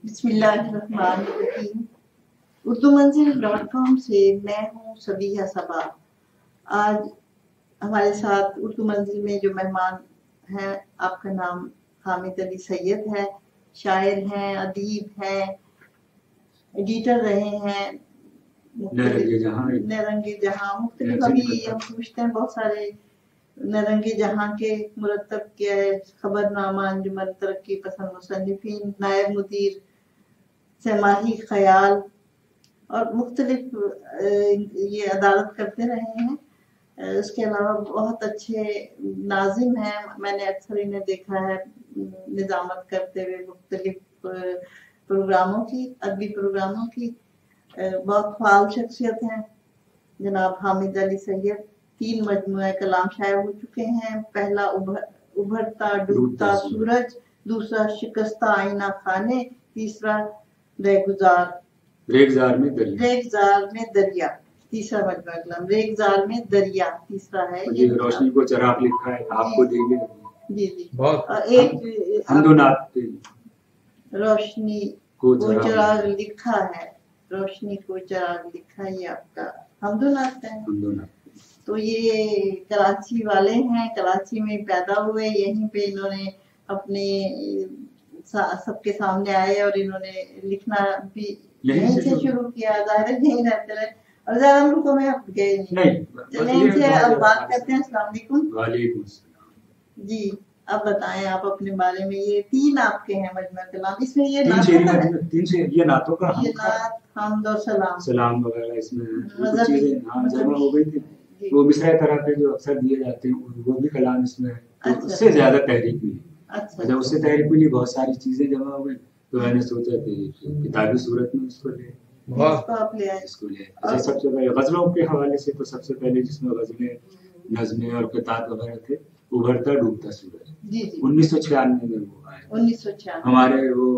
बिस्मिल्लाहिर्रहमानिर्रहीम। उर्दू मंजिल.com से मैं हूँ सबीहा सबा। आज हमारे साथ उर्दू मंजिल में जो मेहमान हैं, आपका नाम हामिद अली सैयद है। शायर हैं, अदीब हैं, एडिटर रहे हैं, नरंगे जहाँ मुख्तलिफ। अभी हम पूछते हैं बहुत सारे नरंगे जहाँ के मुरतब किया है, खबरनामा, अंजुमन तरक्की पसंद मुसन्निफीन, नायब मुदीर, समाही ख्याल और मुख्तलिफ ये अदालत करते रहे हैं। उसके अलावा बहुत अच्छे नाजिम हैं। मैंने अक्सर इन्हें देखा है निजामत करते हुए मुख्तलिफ प्रोग्रामों की, अदबी प्रोग्रामों की। बहुत फाल शख्सियत हैं जनाब हामिद अली सैयद। 3 मजमूए कलाम शाये हो चुके हैं। पहला उभरता डूबता सूरज, दूसरा शिकस्ता आईना खाने, तीसरा रेगजार में दरिया। तीसरा मजमूआ कलाम रेगजार में दरिया तीसरा है। ये रोशनी को चराग लिखा है, आपको देंगे। जी जी। बहुत एक हमदोनात रोशनी को चराग लिखा है, रोशनी को चराग लिखा, ये आपका हमदोनात है। तो ये कराची वाले हैं, कराची में पैदा हुए, यहीं पे इन्होंने अपने सबके सामने आए और इन्होंने लिखना भी यहीं से शुरू किया। जाहिर है यहीं रहते रहे और ज्यादा मुल्कों में अब गए नहीं। चलें इनसे अब बात करते हैं। अस्सलाम वालेकुम जी। अब बताएं आप अपने बारे में। ये 3 आपके हैं मजमूआ कलाम, इसमें ये नातों का ये नात हमद और सलाम वगैरह इसमें कुछ चीजें जमा हो गई थी। वो मिसरा तरह के जो अक्सर दिए जाते हैं वो भी कलाम इसमें, तो उससे ज्यादा तहरीक हुई। जब उससे तहरीक हुई बहुत सारी चीजें जमा हो गई, तो मैंने सोचा कि किताबी सूरत में इसको ले। अच्छा, सबसे पहले गजलों के हवाले से तो सबसे पहले जिसमें गजलें, नज़में और किताब वगैरह थे, उभरता डूबता सूरज 1996 में वो आया। 1996 हमारे वो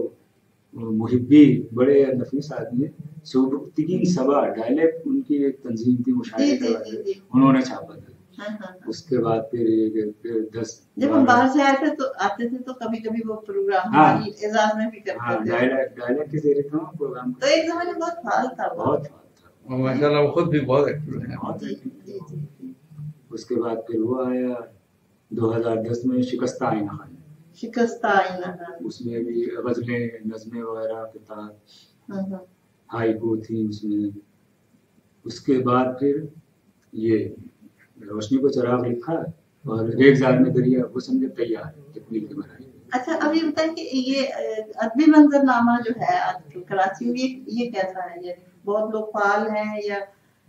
मुहिब्बी बड़े नफीस आदमी है, सुबुक्तिकीन सबा डायलेक्ट उनकी एक तंजीम थी, मुशायरे के वाले, उन्होंने छापा था। उसके बाद फिर 10 जब हम बाहर से आते थे तो कभी कभी वो प्रोग्राम एजाज में भी करते थे। डायलेक्ट के जरिए था प्रोग्राम। तो एक जमाने बहुत फाल था, बहुत फाल था माशाल्लाह। वो खुद भी बहुत एक्टिव है। उसके बाद फिर वो आया 2010 में शिकस्ता आईना खाने। शिकस्ता आईना खाने, उसमें भी गजलें, नज़में वगैरह, किताब, हाइकू थी उसमें। उसके बाद फिर ये रोशनी को चराग लिखा और रेगजार में दरिया, वो समझे तैयार है तकमील की बनाई। अच्छा, अभी बताएं कि ये अदबी मंजरनामा जो है आजकल कराची में, ये कैसा है? यानी बहुत लोग फाल हैं या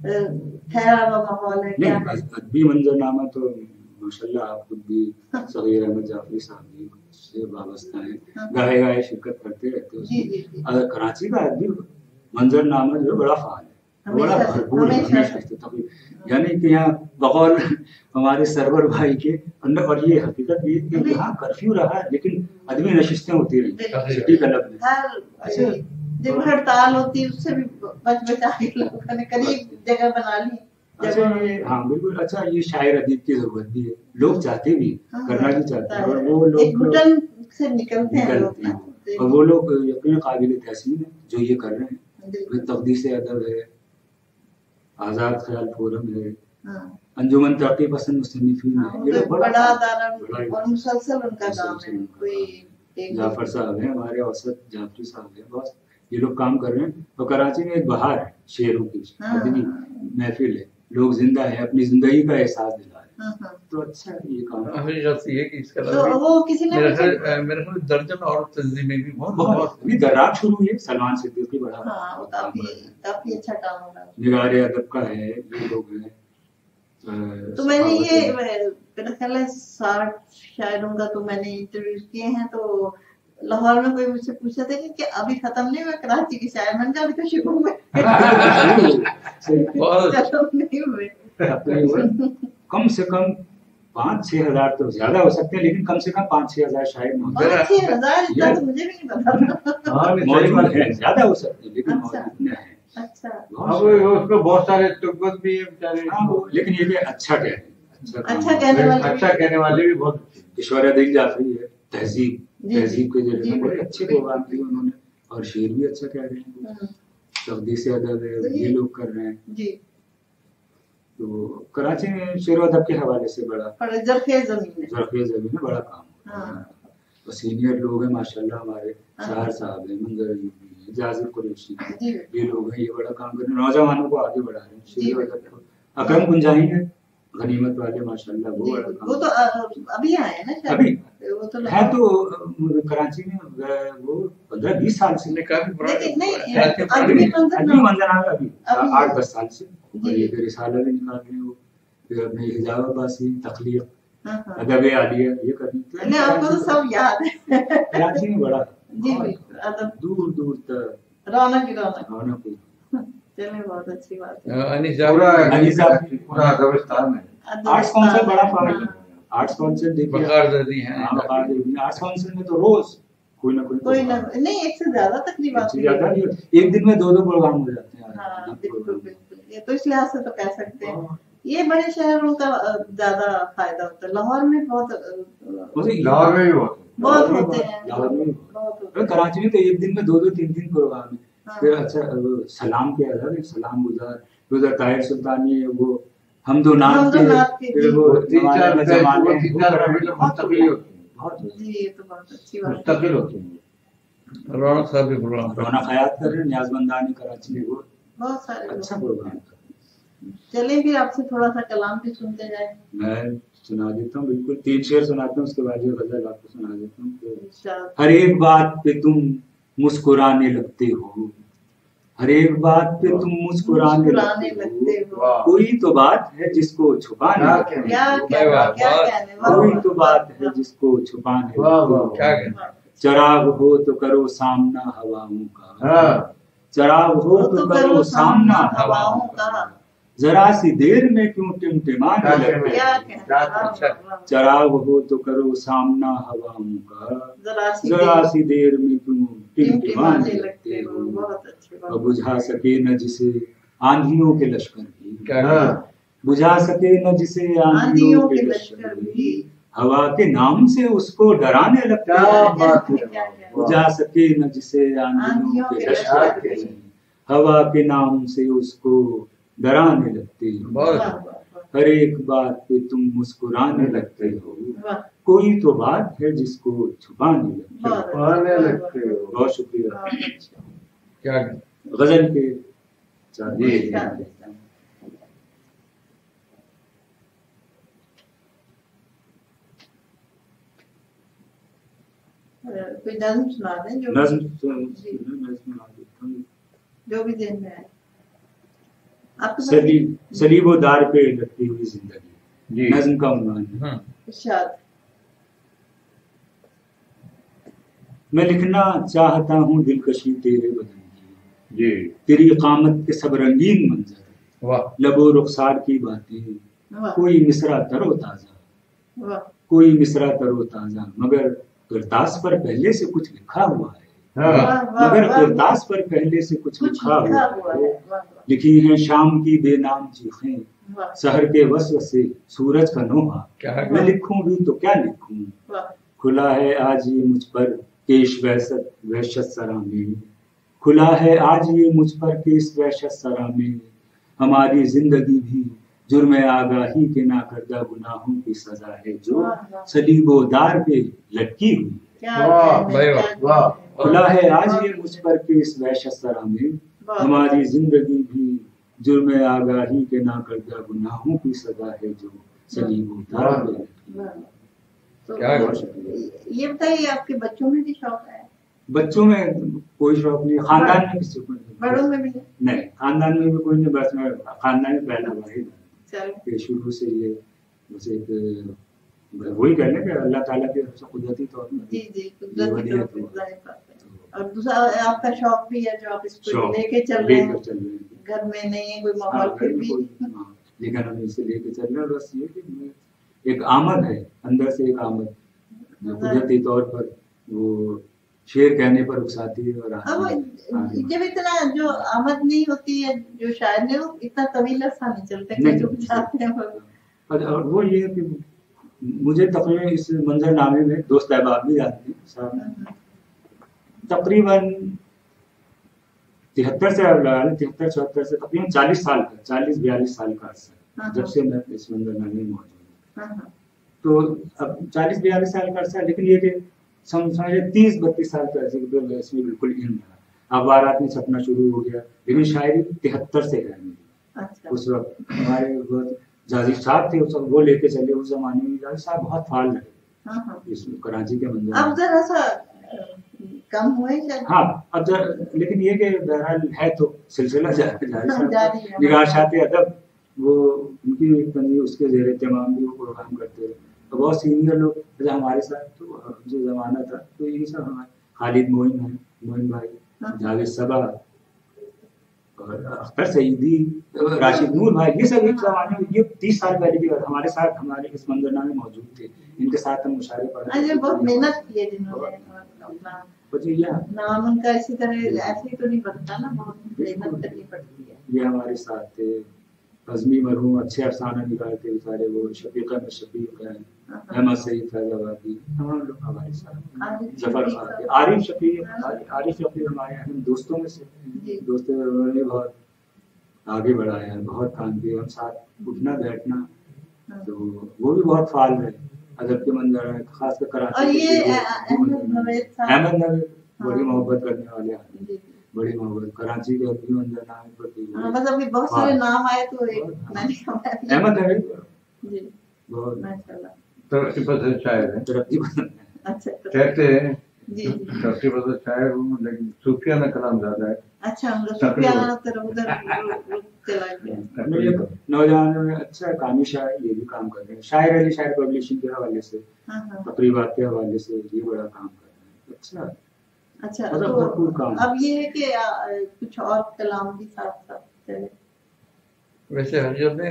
ठहरा हुआ माहौल है? क्या अदबी मंजरनामा तो माशाल्लाह आप खुद भी सगीर अहमद जाफरी साहब से वाबस्ता है, गाहे गाहे शिरकत करते रहते हैं। अगर कराची का अदबी मंजरनामा जो बड़ा फाल है, बड़ा भरपूर है। यानी कि यहाँ बकौल हमारे सरवर भाई के अंदर, और ये हकीकत भी है कि यहाँ कर्फ्यू रहा है लेकिन अदबी नशिस्तें होती रही सिटी क्लब में। अच्छा, जब हड़ताल होती है उससे भी बच बचा के लोगों ने करीब जगह बना ली। अच्छा, हाँ बिल्कुल। अच्छा, ये शायर अदीब की जरूरत भी है, लोग चाहते भी, करना भी चाहते हैं, और वो लोग घुटन से निकलते हैं और वो लोग यकीन काबिल तहसीन है जो ये कर रहे हैं। तकदीस अदब है, आजाद ख्याल फोरम है, अंजुमन तरक्की पसंद मुसन्निफीन है, ये बड़ा और मुसलसल उनका काम है। कोई जाफर साहब है हमारे, औसत जाफरी साहब है, बस ये लोग काम कर रहे हैं। और कराची में एक बहार है शेरों की, अदबी महफिल है, लोग जिंदा है, अपनी जिंदगी का एहसास दिला रहे हैं। तो अच्छा ये काम है कि इसके अलावा वो किसी ने मेरे ख्याल दर्जन और तंजीमें भी बहुत अभी दर्राक शुरू हुई है। सलमान सिद्दीकी बड़ा काफी अच्छा काम हो रहा है। निगारे अदब का है, ये लोग हैं। तो मैंने ये मेरा ख्याल है 60 शायरों का तो मैंने इंटरव्यू किए हैं। तो लाहौर में कोई मुझसे पूछा था कि अभी खत्म नहीं हुआ कराची के शायर? मैंने कहा अभी तो शुरू हुए, खत्म नहीं हुए। कम से कम 5-6 हजार तो ज्यादा हो सकते हैं, लेकिन कम से कम 5-6 हजार शायर 5-6 हजार तो मुझे भी नहीं पता। मौजूद है, ज्यादा हो सकते हैं लेकिन इतने हैं। अच्छा, उसमें बहुत सारे तुगबत भी है बेचारे, लेकिन ये भी अच्छा कह रहे हैं, अच्छा कहने वाले भी बहुत। किशोर दिल जाफरी है, तहजीब के जरिए बड़े अच्छे प्रोग्राम किए उन्होंने, اور شعر بھی اچھا کہہ رہے ہیں، تقدیس ادب ہے یہ لوگ کر رہے ہیں جی. تو کراچی میں شعر و ادب کے حوالے سے بڑا زرخیز زمین ہے، بڑا کام ہے. اور سینئر لوگ ہیں ماشاء اللہ ہمارے، سہار صاحب ہیں، منظر ایوبی ہیں، جازر قریشی ہیں، یہ لوگ ہیں، یہ بڑا کام کر رہے ہیں، نوجوانوں کو آگے بڑھا رہے ہیں شعر و ادب کو. اکرم گنجائی ہیں غنیمت والے ماشاء اللہ، وہ بڑا کام. وہ تو ابھی آئے ہیں نا، ابھی وہ تو ہے تو کراچی میں وہ 15-20 سال سے ابھی منظر آ ابھی 8-10 سال سے. اور یہ پھر رسالہ بھی نکال رہے ہیں وہ، پھر اپنے حجاب عباسی تخلیق ادب عالیہ یہ کرنی. آپ کو تو سب یاد ہے کراچی میں بڑا جی بالکل، دور دور تک رونق ہی رونق. رونق. چلیں بہت اچھی بات ہے. پورا ادبستان ہے. آرٹس کونسل بڑا فعال ہے. آرٹس کونسل دیکھیے، بقاردردی ہیں آرٹس کونسل میں تو روز کوئی نہ نہیں ایک سے زیادہ تقریبات ایک دن میں 2 پروگرام ہو جاتے ہیں. ہاں بالکل بالکل، یہ تو اس لحاظ سے تو کہہ سکتے ہیں یہ بڑے شہروں کا زیادہ فائدہ ہوتا ہے. لاہور میں بہت ہوتے ہیں. کراچی میں تو ایک دن میں 2-3 پروگرام ہیں. پھر اچھا سلام کے الگ سلام گزار، ادھر طاہر سلطانی ہے وہ حمد و نعت کے، پھر وہ مستقل ہوتی ہیں. رونق صاحب بھی پروگرام، رونق حیات کر رہے ہیں، نیاز مندانی کراچی میں وہ بہت سارے اچھا پروگرام. چلیں پھر آپ سے تھوڑا سا کلام بھی سنتے جائیں. میں سنا دیتا ہوں، بالکل 3 شعر سناتا ہوں، اس کے بعد یہ غزل آپ کو سنا دیتا ہوں. ہر ایک بات پہ تم مسکرانے لگتے ہو، ہر ایک بات پہ تم مسکرانے لگتے ہو، کوئی تو بات ہے جس کو چھپانے لگتے ہو، کوئی تو بات ہے جس کو چھپانے لگتے ہو. چراغ ہو تو کرو سامنا ہواؤں کا، چراغ ہو تو کرو سامنا ہواؤں کا، ذرا سی دیر میں کیوں ٹمٹمانے لگتے ہو. چراغ ہو تو کرو سامنا ہواؤں کا، ذرا سی دیر میں کیوں ٹمٹمانے لگتے ہو. بجھا سکے نہ جسے آندھیوں کے لشکر بھی، بجھا سکے نہ جسے آندھیوں کے لشکر بھی، ہوا کے نام سے اس کو ڈرانے لگتے ہو. بجھا سکے نہ جسے آندھیوں کے لشکر بھی، ہوا کے نام سے اس کو ڈرانے لگتے ہو. ہر ایک بات پہ تم مسکرانے لگتے ہو، کوئی تو بات ہے جس کو چھپانے لگتے ہو. بہت شکریہ. غزل کے کوئی نظم سنا دیں جو بھی ذہن میں آئے. سلیب و دار پہ لٹکی ہوئی زندگی نظم کا عنوان ہے. میں لکھنا چاہتا ہوں دلکشی تیرے بدن کی، تیری قامت کے سب رنگین منظر، لب و رخسار کی باتیں، کوئی مصرع تر و تازہ، کوئی مصرع تر و تازہ، مگر کرتاس پر پہلے سے کچھ لکھا ہوا ہے، مگر کرتاس پر پہلے سے کچھ لکھا ہوا ہے. لکھی ہیں شام کی بے نام چیخیں، سحر کے وسوسے سورج کا نوحہ، میں لکھوں بھی تو کیا لکھوں. کھلا ہے آج یہ مجھ پر کیش وحشت سرا میں، کھلا ہے آج یہ مجھ پر کیس وحشت سرا میں، ہماری زندگی بھی جرم آگاہی کے نہ کردہ گناہوں کی سزا ہے جو سلیب و دار پہ لٹکی ہوئی. کھلا ہے آج یہ مجھ پر کیس وحشت سرا میں، ہماری زندگی بھی جرم آگاہی کے نہ کردہ گناہوں کی سزا ہے جو سلیب و دار پہ لٹکی ہوئی. یہ بتائیے آپ کے بچوں میں بھی شوق ہے؟ بچوں میں کوئی شوق نہیں، خاندان میں کسی کو نہیں. بڑوں میں بھی نہیں، خاندان میں بھی کوئی نہیں، بس میں خاندان میں پہلا واحد کہ شروع سے یہ بس ایک وہی کہنا کہ اللہ تعالیٰ کی قدرتی طور پر. اور دوسرا آپ کا شوق بھی ہے جو آپ اس کو لے کے چل رہے ہیں، گھر میں نہیں ہے کوئی ماحول پھر بھی، لیکن ہم اسے لے کے چل رہے ہیں. بس یہ کہ ایک آمد ہے اندر سے، ایک آمد قدرتی طور پر وہ شعر کہنے پر اکساتی ہے. اور جب اتنا جو آمد نہیں ہوتی ہے جو شاعر نے، وہ اتنا طویل عرصہ نہیں چلتے ہیں. اور وہ یہ ہے کہ مجھے تقریباً اس منظر نامے میں دوست احباب بھی جاتے ہیں، تقریباً 73 से अब लगा लें, 73-74 से तकरीबन 40-42 साल का अर्सा जब से मैं इस मंजरनामे में मौजूद हूँ। तो अब 40-42 साल का अर्सा, लेकिन ये कि समझे 30-32 साल का अर्से तो इसमें बिल्कुल इन रहा। अखबारात में छपना शुरू हो गया, लेकिन शायरी 73 से है मेरी। उस वक्त हमारे बहुत जाजिब साहब थे, उस वक्त वो लेके चले। उस जमाने में जाजिब साहब बहुत फाल रहे इसमें कराची के मंजर। अब जरा सा कम हुए शायद। हाँ अब लेकिन ये कि बहरहाल है तो सिलसिला जारी है। निगाशात अदब वो उनकी तंजी उसके ज़ेरे तमाम भी वो प्रोग्राम करते हैं। तो बहुत सीनियर लोग जैसे हमारे साथ तो जो ज़माना था तो ये सब हमारे खालिद मोइन भाई, जावेद सबा और अख्तर सईदी, राशिद नूर भाई, ये सब एक ज़माने में, ये 30 साल पहले की बात, हमारे साथ हमारे इस मंजरनामे में मौजूद थे। इनके साथ हम मुशायरे पढ़े। बहुत मेहनत की है जिन्होंने अपना नाम उनका इसी तरह ऐसे ही तो नहीं बनता ना, बहुत मेहनत करनी पड़ती है। ये हमारे साथ थे अज़मी मरहूम, अच्छे अफसाना निकालते बेचारे, वो शफीका में शफीक है, अहमद सईद फैजाबादी, तमाम लोग हमारे साथ, जफर खान, आरिफ शफीक हमारे अहम दोस्तों में से दोस्तों, उन्होंने बहुत आगे बढ़ाया है, बहुत काम किए, हम साथ उठना बैठना, तो वो भी बहुत फाल रहे अदब के मंजर है, खासकर कराची। और ये अहमद नवेद बड़ी मोहब्बत करने वाले आदमी, बड़ी मोहब्बत कराची के अभी मंजर नाम पर। बस अभी बहुत सारे नाम आए तो एक अहमद नवेद जी बहुत माशाल्लाह तरक्की पसंद शायर है। तरक्की पसंद है। अच्छा कहते हैं जी तरक्की पसंद शायर हूँ, लेकिन सूफियाना कलाम ज्यादा है। अच्छा, हम लोग सूफियाना तरफ उधर चला गया। नौजवानों में अच्छा कामी शायर ये भी काम कर रहे हैं, शायर अली शायर पब्लिशिंग के हवाले से, तकरीबात के हवाले से ये बड़ा काम कर रहे हैं। अच्छा तो काम। अब ये है कि कुछ और कलाम भी साथ साथ चले। वैसे हम जब में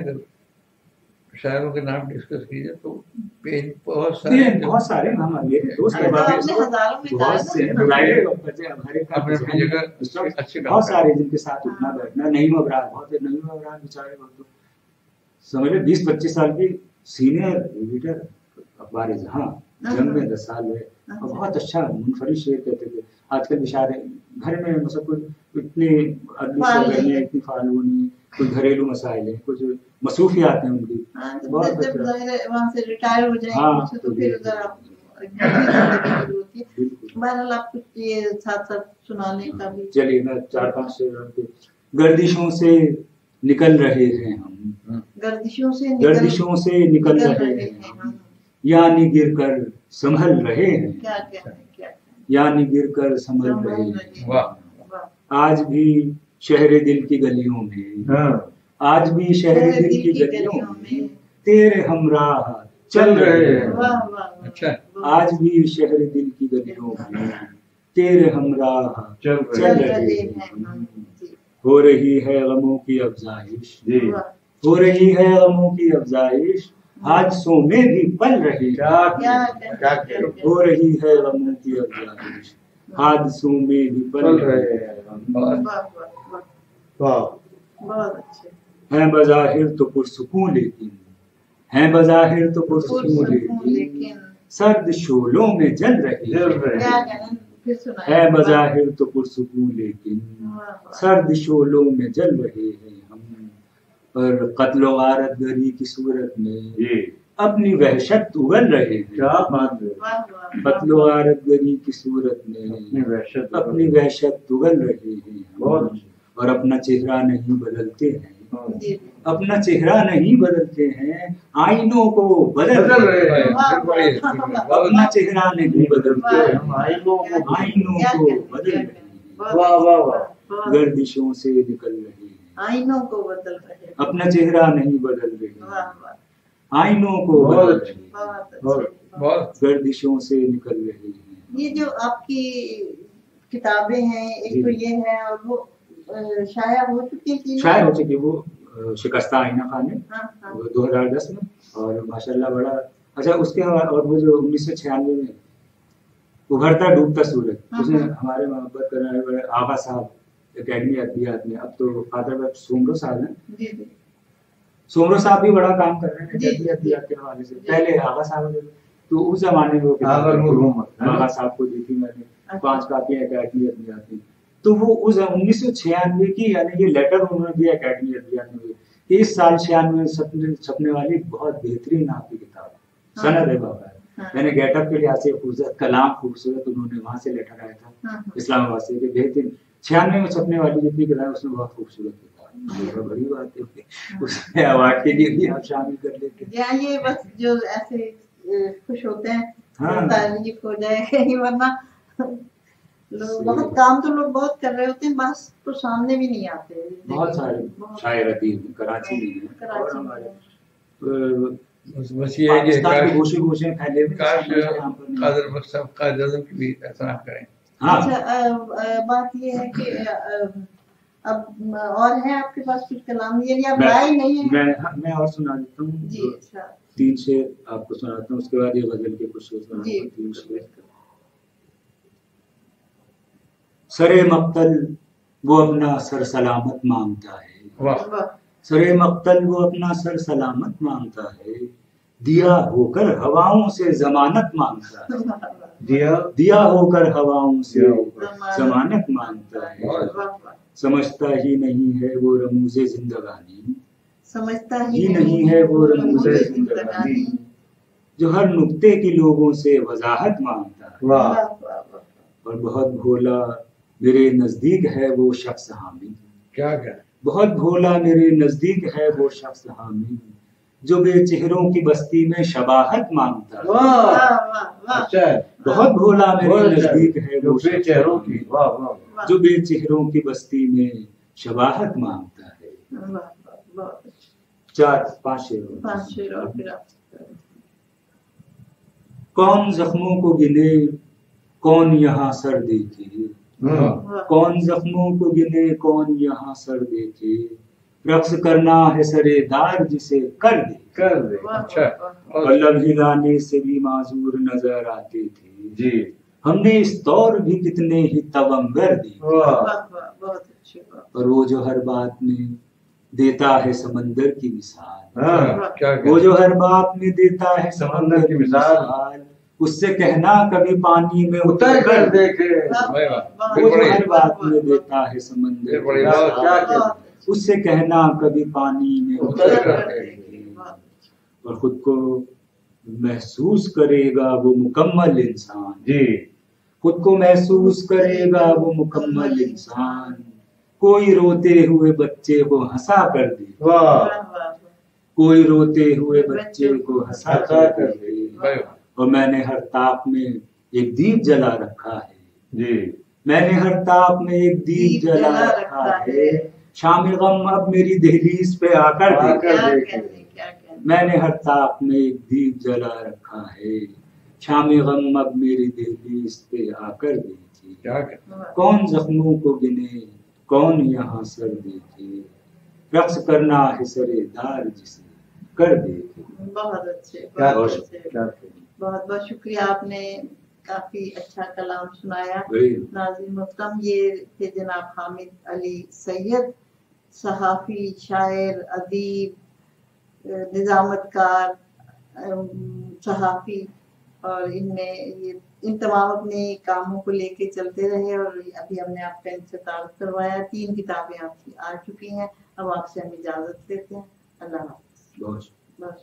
शायरों के नाम डिस्कस कीजिए तो पेज बहुत सारे हम दोस्त बहुत से अपनी जगह अच्छे बहुत सारे जिनके साथ उठना बैठना। नईम अबरार बेचारे बहुत समझ लो 20-25 साल की सीनियर एडिटर अखबार जहां, जंग में 10 साल है, और बहुत अच्छा मुनफरिद शेर कहते थे। आजकल बेचारे घर में मतलब कुछ इतनी इतनी फालू नहीं, कुछ घरेलू मसाइल है, कुछ मसरूफियात हैं उनकी। बहुत जब वहाँ से रिटायर हो जाएंगे तो फिर उधर बहरहाल आप कुछ ये साथ साथ सुनाने का भी। चलिए मैं 4-5 शेर। गर्दिशों से निकल रहे हैं हम, गर्दिशों से निकल रहे हैं हम, यानी गिर कर संभल रहे हैं, क्या यानी गिर कर संभल रहे हैं। आज भी शहर दिल की गलियों में, आज भी शहर दिल की गलियों में तेरे हमराह चल रहे हैं। अच्छा, आज भी शहर दिल की गलियों में तेरे हमराह चल रहे हैं। हो रही है गमों की अफजाइश, हो रही है गमों की अफजाइश, हादसों में भी पल रही है। हो रही है गमों की अफजाइश, हादसों में भी पल रहे हैं। बहुत अच्छे हैं बज़ाहिर तो पुरसुकून, लेकिन हैं बज़ाहिर तो पुरसुकून, लेकिन सर्द शोलों में जल रही है बज़ाहिर तो पुरसुकून, लेकिन सर्द शोलों में जल रहे हैं हम। और कत्लो गारत गरी की सूरत में अपनी वहशत उगल रहे हैं। कत्लो गारत गरी की सूरत में अपनी वहशत उगल रहे हैं। और अपना चेहरा नहीं बदलते हैं, अपना चेहरा नहीं बदलते हैं, आईनों को बदल रहे हैं। अपना चेहरा नहीं बदलते हैं, आईनों को बदल रहे हैं। गर्दिशों से निकल रहे हैं, आईनों को बदल रहे हैं। अपना चेहरा नहीं बदल रहे हैं, आईनों को बदल रहे हैं। गर्दिशों से निकल रहे हैं। ये जो आपकी किताबें हैं, एक तो ये है और वो शाया हो चुकी वो शिकस्ता आईना खाने 2010 में, और माशाल्लाह बड़ा अच्छा उसके। और वो जो 1996 में उभरता डूबता सूरज, उसमें हमारे मोहब्बत करने वाले आगा साहब एकेडमी अदबियात में, अब तो फादर सोमरो साहब हैं, सोमरो साहब भी बड़ा काम कर रहे हैं अदबियात के हवाले से। पहले आगा साहब, तो उस जमाने में आगा साहब को देखी मैंने, 5 कापियां एकेडमी अदबियात में, तो वो उस 1996 की यानी कि लेटर उन्होंने दिया एकेडमी इंडिया में, इस साल 96 में छपने वाली बहुत बेहतरीन आपकी किताब सनद है बाबा। मैंने गेटअप के लिहाज से खूबसूरत कलाम खूबसूरत, उन्होंने वहां से लेटर आया था इस्लामाबाद से, बेहतरीन 96 में छपने वाली जितनी किताब उसमें बहुत खूबसूरत किताब, बड़ी बात है। उसमें अवार्ड के लिए भी आप शामिल कर लेते। ये बस जो ऐसे खुश होते हैं हाँ। तारीफ हो जाए कहीं, वरना लोग बहुत काम तो लोग बहुत कर रहे होते हैं, बस तो सामने भी नहीं आते। बहुत सारे शायर अदीब कराची में हैं, और हमारे बस ये है कि पाकिस्तान के गोशे फैले हुए काश कादर बख्श साहब कायद आज़म की भी एहतराम करें। हाँ। अच्छा, बात ये है कि अब और है आपके पास कुछ कलाम, ये आप लाए नहीं है? मैं और सुना देता हूँ जी। अच्छा, 3 शेर आपको सुनाता हूँ, उसके बाद ये गजल के कुछ शेर सुनाता हूँ। 3 शेर। सरे मक्तल वो अपना सर सलामत मांगता है, वाह। सरे मक्तल वो अपना सर सलामत मांगता है, दिया होकर हवाओं से जमानत मांगता है, दिया होकर हवाओं से जमानत मांगता है, समझता ही नहीं है वो रमूज़े जिंदगानी, समझता ही नहीं है वो रमूज़े जिंदगानी, जो हर नुक्ते की लोगों से वजाहत मांगता है, और बहुत भोला मेरे नजदीक है वो शख्स हामी, क्या क्या बहुत भोला मेरे नजदीक है वो शख्स हामी, जो बेचेहरों की बस्ती में शबाहत मांगता है। अच्छा, बहुत भोला मेरे नजदीक है वो बेचेहरों की, वाह वाह, जो बेचेहरों की बस्ती में शबाहत मांगता है। 4-5 शेर और फिर कौन जख्मों को गिने कौन यहाँ सर देखे, कौन जख्मों को गिने कौन यहाँ सर देखे, रक्स करना है सरेदार जिसे कर दे। अच्छा, और लब हिलाने से भी माजूर नजर आते थे जी, हमने इस दौर भी कितने ही तवंगर दी, और वो जो हर बात में देता है समंदर की मिसाल, वो जो हर बात में देता है समंदर की मिसाल, उससे कहना कभी पानी में उतर कर देखे, वो जो हर बात में देता है समंदर की मिसाल, उससे कहना कभी पानी में उतर कर देखे, और खुद को महसूस करेगा वो मुकम्मल इंसान जी, खुद को महसूस करेगा वो मुकम्मल इंसान, कोई रोते हुए बच्चे को हंसा कर दे, कोई रोते हुए बच्चे को हंसा कर दे, और मैंने हर ताक में एक दीप जला रखा है जी, मैंने हर ताक में एक दीप जला रखा है, शाम गम अब मेरी दहलीज पे आकर देखे, मैंने हर ताक में एक दीप जला रखा है, शाम गम अब मेरी दहलीज पे आकर देखे, कौन जख्मों को गिने कौन यहाँ सर देखे, रक्स करना है सरेदार जिसे कर देखे। बहुत अच्छे, बहुत अच्छे, बहुत बहुत शुक्रिया, आपने काफी अच्छा कलाम सुनाया। नाज़रीन मोहतरम, ये थे जनाब हामिद अली सैयद, सहाफ़ी, शायर, अदीब, निज़ामतकार, सहाफ़ी, और इन तमाम अपने कामों को लेके चलते रहे, और अभी हमने आपका इनसे तारुफ करवाया। 3 किताबें आपकी आ चुकी हैं, अब आपसे हम इजाज़त लेते हैं। अल्लाह हाफ़िज़। बहुत